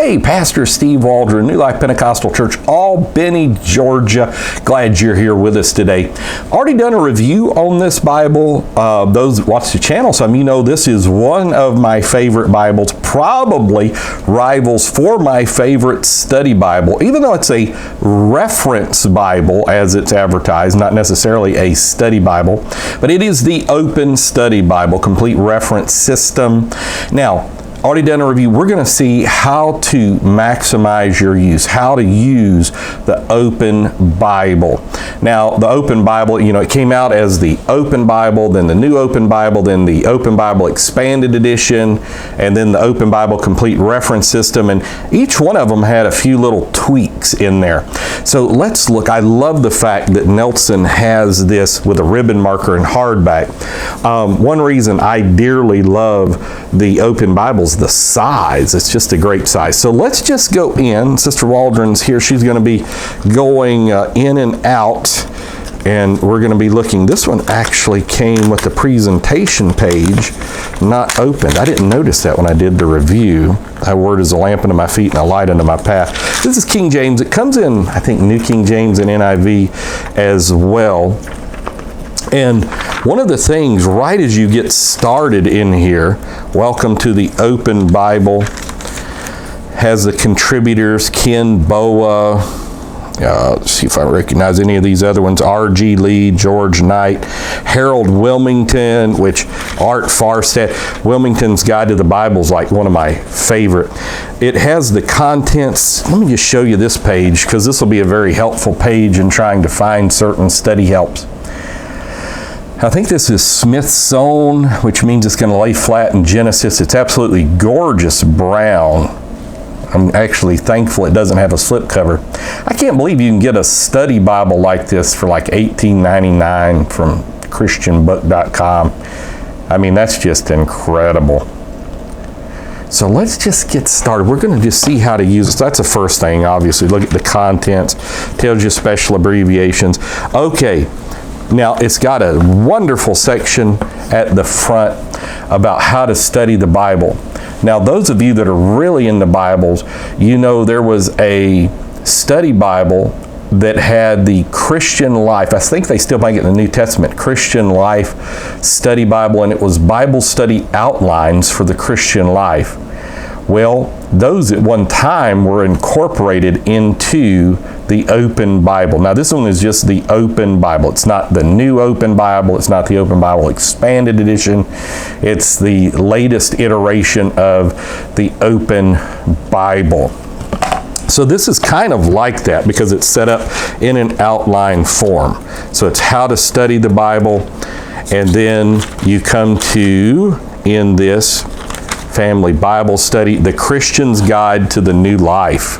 Hey, Pastor Steve Waldron, New Life Pentecostal Church, Albany, Georgia. Glad you're here with us today. Already done a review on this Bible. Those that watch the channel, some of you know this is one of my favorite Bibles, probably rivals for my favorite study Bible, even though it's a reference Bible as it's advertised, not necessarily a study Bible, but it is the Open Study Bible, complete reference system. Now, already done a review. We're going to see how to maximize your use, how to use the Open Bible. Now, the Open Bible, it came out as the Open Bible, then the New Open Bible, then the Open Bible Expanded Edition, and then the Open Bible Complete Reference System, and each one of them had a few little tweaks in there. So let's look. I love the fact that Nelson has this with a ribbon marker and hardback. One reason I dearly love the Open Bible, the size. It's just a great size. So let's just go in. Sister Waldron's here. She's going to be going in and out, and we're going to be looking. This one actually came with the presentation page not opened. I didn't notice that when I did the review. Thy word is a lamp unto my feet and a light unto my path. This is King James. It comes in, I think, New King James and NIV as well. And one of the things, right as you get started in here, welcome to the Open Bible, has the contributors, Ken Boa, let's see if I recognize any of these other ones, R.G. Lee, George Knight, Harold Wilmington, which Art Farstad. Wilmington's Guide to the Bible is like one of my favorite. It has the contents. Let me just show you this page, because this will be a very helpful page in trying to find certain study helps. I think this is Smith's Own, which means it's going to lay flat in Genesis. It's absolutely gorgeous brown. I'm actually thankful it doesn't have a slipcover. I can't believe you can get a study Bible like this for like $18.99 from christianbook.com. I mean, that's just incredible. So let's just get started. We're going to just see how to use it. So that's the first thing, obviously. Look at the contents. Tells you special abbreviations. Okay. Now, it's got a wonderful section at the front about how to study the Bible. Now, those of you that are really into Bibles, you know there was a study Bible that had the Christian Life. I think they still make it in the New Testament, Christian Life Study Bible, and it was Bible study outlines for the Christian life. Well, those at one time were incorporated into the Open Bible. Now, this one is just the Open Bible. It's not the New Open Bible. It's not the Open Bible Expanded Edition. It's the latest iteration of the Open Bible. So this is kind of like that because it's set up in an outline form. So it's how to study the Bible, and then you come to, in this family Bible study, The Christian's Guide to the New Life.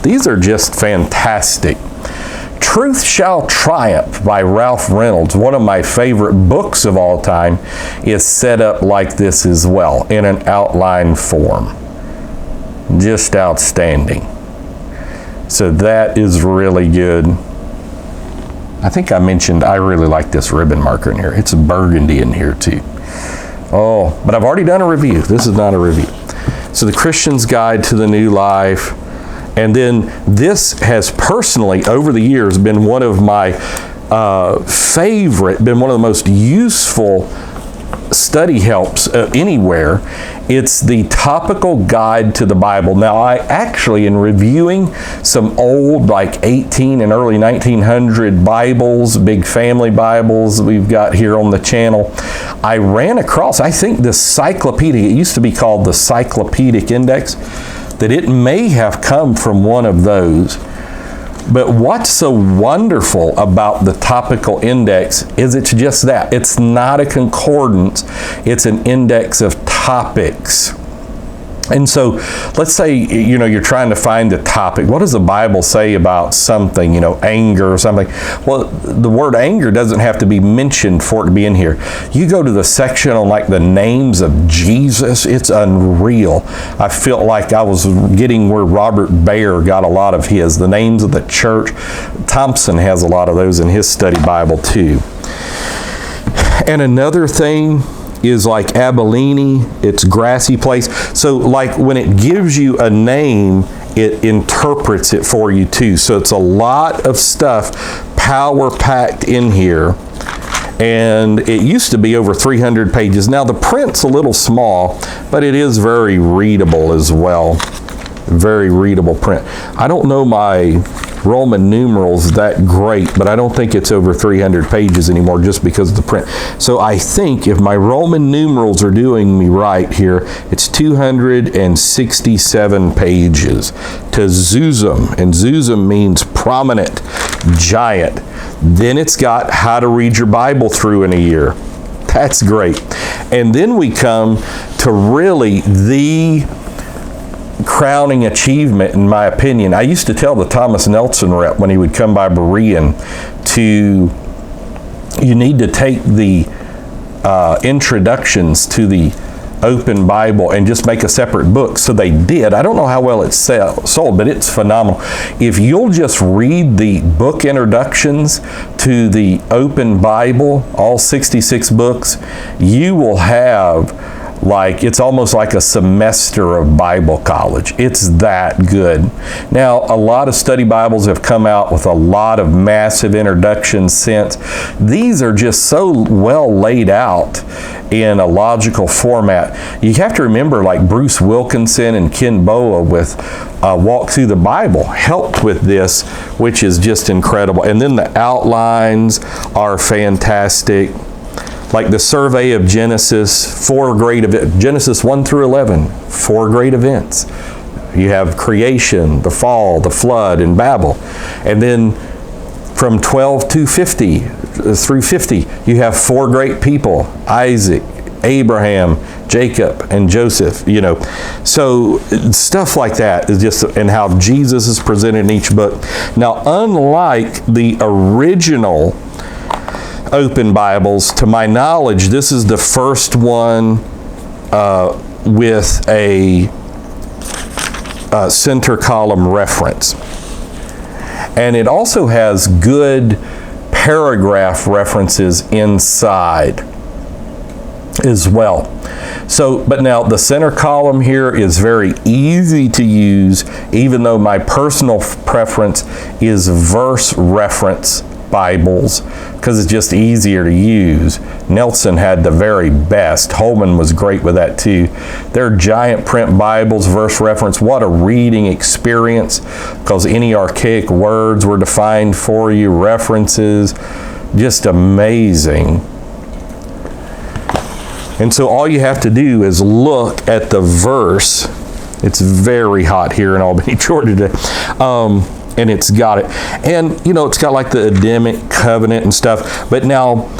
These are just fantastic. Truth Shall Triumph by Ralph Reynolds, one of my favorite books of all time, is set up like this as well, in an outline form. Just outstanding. So that is really good. I think I mentioned I really like this ribbon marker in here. It's a burgundy in here too. Oh, but I've already done a review. This is not a review. So The Christian's Guide to the New Life. And then this has personally, over the years, been one of my been one of the most useful study helps anywhere. It's the Topical Guide to the Bible. Now, I actually, in reviewing some old, like 18 and early 1900 Bibles, big family Bibles we've got here on the channel, I ran across, I think the Cyclopedic, it used to be called the Cyclopedic Index, that it may have come from one of those. But what's so wonderful about the Topical Index is it's just that. It's not a concordance. It's an index of topics. And so let's say, you're trying to find a topic. What does the Bible say about something, anger or something? Well, the word anger doesn't have to be mentioned for it to be in here. You go to the section on like the names of Jesus, it's unreal. I felt like I was getting where Robert Baer got a lot of his, the names of the church. Thompson has a lot of those in his study Bible too. And another thing, is like Albany. It's grassy place. So like when it gives you a name, it interprets it for you too. So it's a lot of stuff power packed in here. And it used to be over 300 pages. Now the print's a little small, but it is very readable as well. Very readable print. I don't know my Roman numerals that great, but I don't think it's over 300 pages anymore just because of the print. So I think if my Roman numerals are doing me right here, it's 267 pages to Zuzum, and Zuzum means prominent, giant. Then it's got how to read your Bible through in a year. That's great. And then we come to really the crowning achievement, in my opinion. I used to tell the Thomas Nelson rep when he would come by Berean you need to take the introductions to the Open Bible and just make a separate book. So they did. I don't know how well it's sold, but it's phenomenal. If you'll just read the book introductions to the Open Bible, all 66 books, you will have it's almost like a semester of Bible college. It's that good. Now, a lot of study Bibles have come out with a lot of massive introductions since. These are just so well laid out in a logical format. You have to remember, like Bruce Wilkinson and Ken Boa with Walk Through the Bible helped with this, which is just incredible. And then the outlines are fantastic. Like the survey of Genesis, 4 great events, Genesis 1 through 11, 4 great events. You have creation, the fall, the flood, and Babel. And then from 12 to 50, through 50, you have 4 great people, Isaac, Abraham, Jacob, and Joseph, So stuff like that is just, and how Jesus is presented in each book. Now, unlike the original Open Bibles, to my knowledge, this is the first one with a center column reference. And it also has good paragraph references inside as well. So, but now the center column here is very easy to use, even though my personal preference is verse reference Bibles, because it's just easier to use. Nelson had the very best. Holman was great with that too. They're giant print Bibles, verse reference. What a reading experience, because any archaic words were defined for you, references, just amazing. And so all you have to do is look at the verse. It's very hot here in Albany, Georgia today. And it's got it. And, it's got like the Adamic covenant and stuff. But now,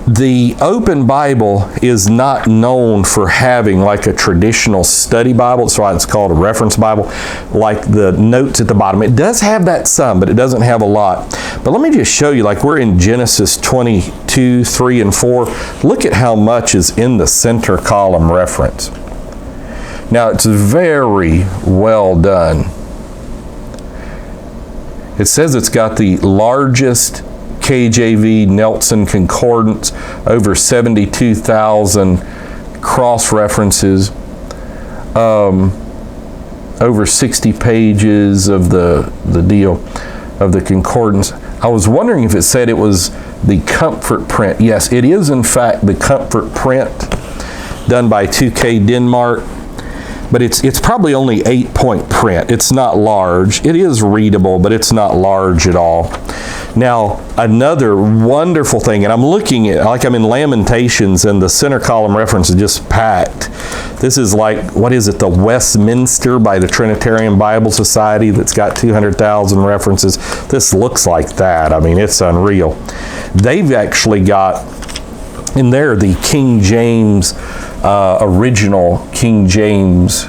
the Open Bible is not known for having like a traditional study Bible. That's why it's called a reference Bible, like the notes at the bottom. It does have that some, but it doesn't have a lot. But let me just show you, like we're in Genesis 22, 3, and 4. Look at how much is in the center column reference. Now, it's very well done. It says it's got the largest KJV Nelson Concordance, over 72,000 cross references, over 60 pages of the deal of the concordance. I was wondering if it said it was the comfort print. Yes, it is in fact the comfort print done by 2K Denmark. But it's probably only 8-point print. It's not large. It is readable, but it's not large at all. Now, another wonderful thing, and I'm looking at, like I'm in Lamentations, and the center column reference is just packed. This is like, what is it, the Westminster by the Trinitarian Bible Society that's got 200,000 references. This looks like that. I mean, it's unreal. They've actually got in there the King James original King James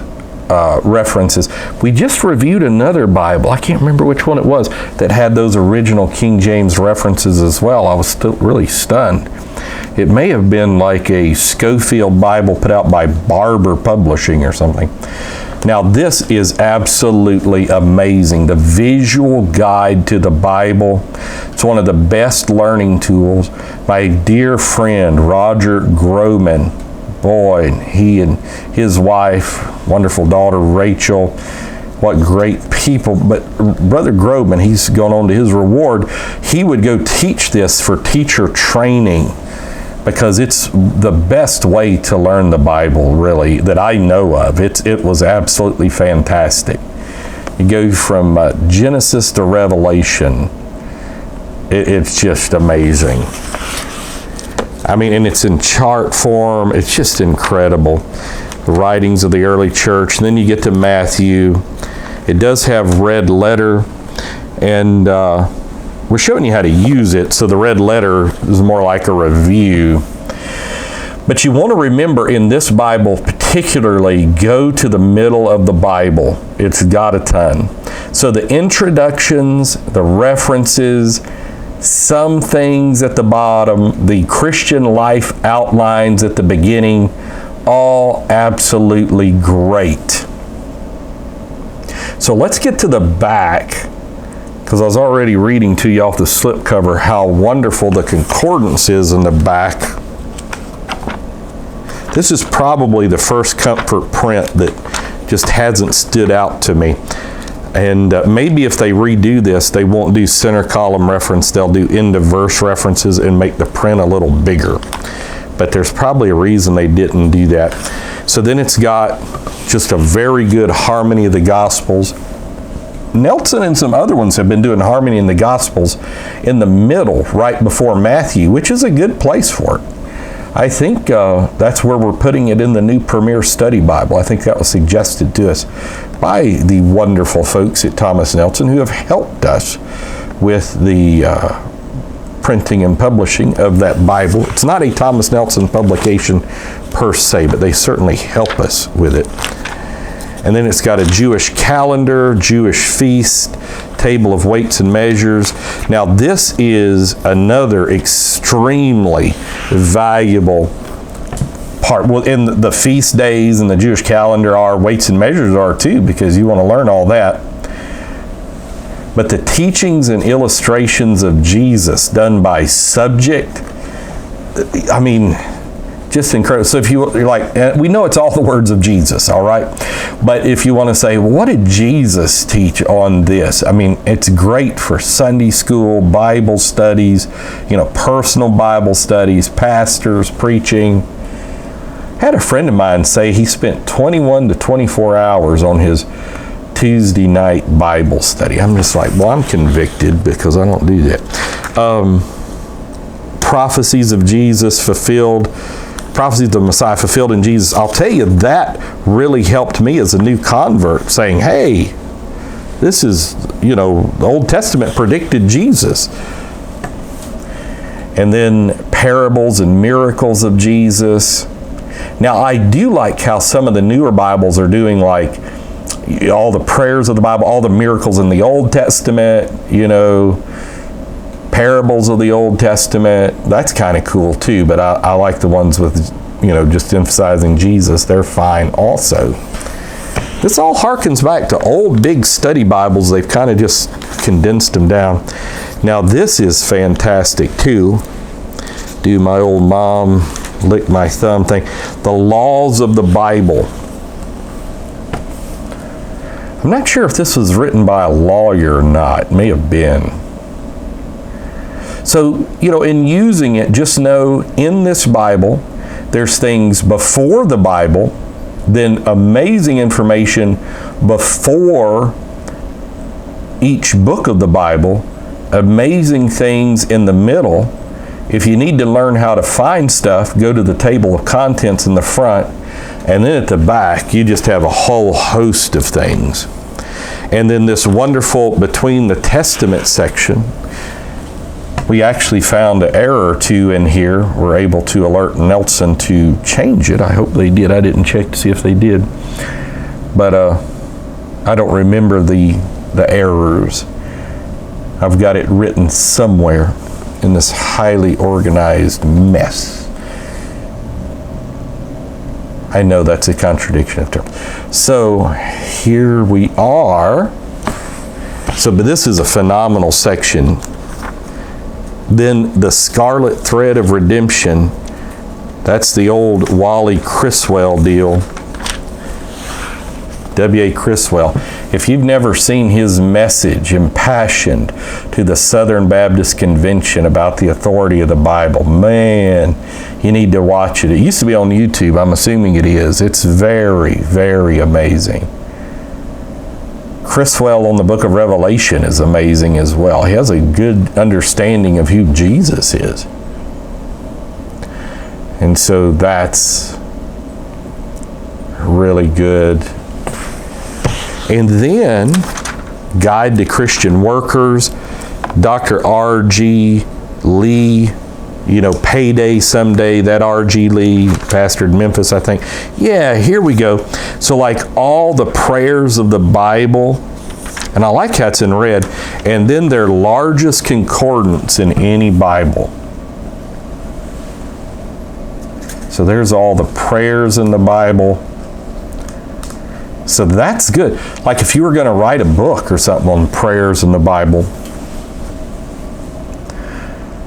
references. We just reviewed another Bible, I can't remember which one it was, that had those original King James references as well. I was still really stunned. It may have been like a Schofield Bible put out by Barber Publishing or something. Now this is absolutely amazing. The visual guide to the Bible. It's one of the best learning tools. My dear friend Roger Groman boy, and he and his wife, wonderful daughter Rachel, what great people. But Brother Grobman, he's gone on to his reward. He would go teach this for teacher training, because it's the best way to learn the Bible, really, that I know of. It was absolutely fantastic. You go from Genesis to Revelation. It's just amazing. I mean, and it's in chart form. It's just incredible. The writings of the early church. And then you get to Matthew. It does have red letter, and we're showing you how to use it. So the red letter is more like a review. But you want to remember, in this Bible particularly, go to the middle of the Bible. It's got a ton. So the introductions, the references, some things at the bottom, the Christian life outlines at the beginning, all absolutely great. So let's get to the back, because I was already reading to you off the slipcover how wonderful the concordance is in the back. This is probably the first comfort print that just hasn't stood out to me. And maybe if they redo this, they won't do center column reference, they'll do end of verse references and make the print a little bigger. But there's probably a reason they didn't do that. So then it's got just a very good harmony of the Gospels. Nelson and some other ones have been doing harmony in the Gospels in the middle, right before Matthew, which is a good place for it. I think that's where we're putting it in the new Premier Study Bible. I think that was suggested to us by the wonderful folks at Thomas Nelson, who have helped us with the printing and publishing of that Bible. It's not a Thomas Nelson publication per se, but they certainly help us with it. And then it's got a Jewish calendar, Jewish feast, table of weights and measures. Now this is another extremely valuable part. Well, in the feast days and the Jewish calendar are, weights and measures are too, because you want to learn all that. But the teachings and illustrations of Jesus done by subject, I mean, just incredible. So if you're like, we know it's all the words of Jesus, all right? But if you want to say, well, what did Jesus teach on this? I mean, it's great for Sunday school, Bible studies, personal Bible studies, pastors, preaching. I had a friend of mine say he spent 21 to 24 hours on his Tuesday night Bible study. I'm just like, well, I'm convicted because I don't do that. Prophecies of Jesus fulfilled. Prophecies of the Messiah fulfilled in Jesus. I'll tell you, that really helped me as a new convert, saying, hey, this is, the Old Testament predicted Jesus. And then parables and miracles of Jesus. Now, I do like how some of the newer Bibles are doing, like, all the prayers of the Bible, all the miracles in the Old Testament, parables of the Old Testament. That's kind of cool too, but I like the ones with, just emphasizing Jesus. They're fine also. This all harkens back to old big study Bibles. They've kind of just condensed them down. Now this is fantastic too. Do my old mom lick my thumb thing. The laws of the Bible. I'm not sure if this was written by a lawyer or not. It may have been. So, in using it, just know in this Bible, there's things before the Bible, then amazing information before each book of the Bible, amazing things in the middle. If you need to learn how to find stuff, go to the table of contents in the front, and then at the back, you just have a whole host of things. And then this wonderful between the Testament section, we actually found an error or two in here. We're able to alert Nelson to change it. I hope they did. I didn't check to see if they did. But I don't remember the errors. I've got it written somewhere in this highly organized mess. I know that's a contradiction of terms. So here we are. But this is a phenomenal section. Then the scarlet thread of redemption. That's the old Wally Criswell deal. W.A. Criswell. If you've never seen his message impassioned to the Southern Baptist Convention about the authority of the Bible, man, you need to watch it. It used to be on YouTube. I'm assuming it is. It's very, very amazing. Criswell on the book of Revelation is amazing as well. He has a good understanding of who Jesus is. And so that's really good. And then, Guide to Christian Workers, Dr. R.G. Lee, Payday Someday, that R.G. Lee, pastored Memphis, I think. Yeah, here we go. So like all the prayers of the Bible, and I like how it's in red, and then their largest concordance in any Bible. So there's all the prayers in the Bible. So that's good. Like if you were going to write a book or something on prayers in the Bible,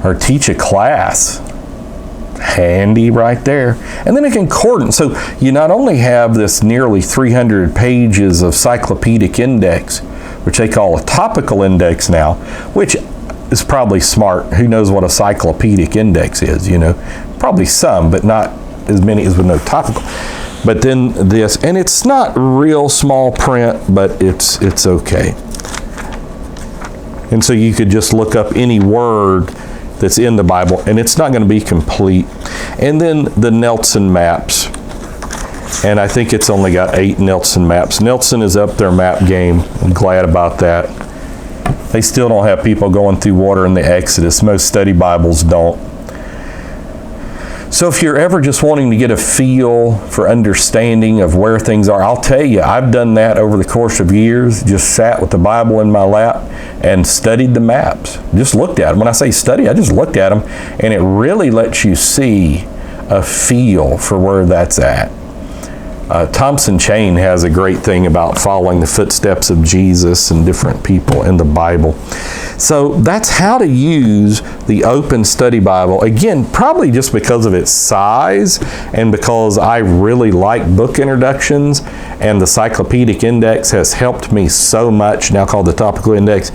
or teach a class, handy right there. And then a concordance. So you not only have this nearly 300 pages of cyclopedic index, which they call a topical index now, which is probably smart. Who knows what a cyclopedic index is, Probably some, but not as many as would know topical. But then this, and it's not real small print, but it's okay. And so you could just look up any word that's in the Bible, and it's not going to be complete. And then the Nelson maps. And I think it's only got 8 Nelson maps. Nelson is up their map game. I'm glad about that. They still don't have people going through water in the Exodus. Most study Bibles don't. So if you're ever just wanting to get a feel for understanding of where things are, I'll tell you, I've done that over the course of years. Just sat with the Bible in my lap and studied the maps. Just looked at them. When I say study, I just looked at them, and it really lets you see a feel for where that's at. Thompson Chain has a great thing about following the footsteps of Jesus and different people in the Bible. So that's how to use the Open Study Bible. Again, probably just because of its size and because I really like book introductions, and the Cyclopedic Index has helped me so much, now called the Topical Index.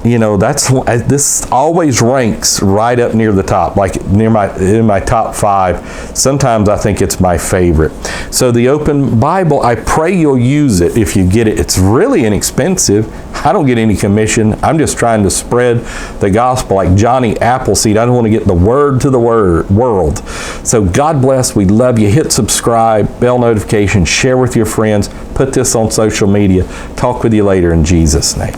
This always ranks right up near the top, like in my top 5. Sometimes I think it's my favorite. So the Open Bible, I pray you'll use it if you get it. It's really inexpensive. I don't get any commission. I'm just trying to spread the gospel like Johnny Appleseed. I don't want to get the word to the world. So God bless. We love you. Hit subscribe, bell notification, share with your friends, put this on social media. Talk with you later in Jesus' name.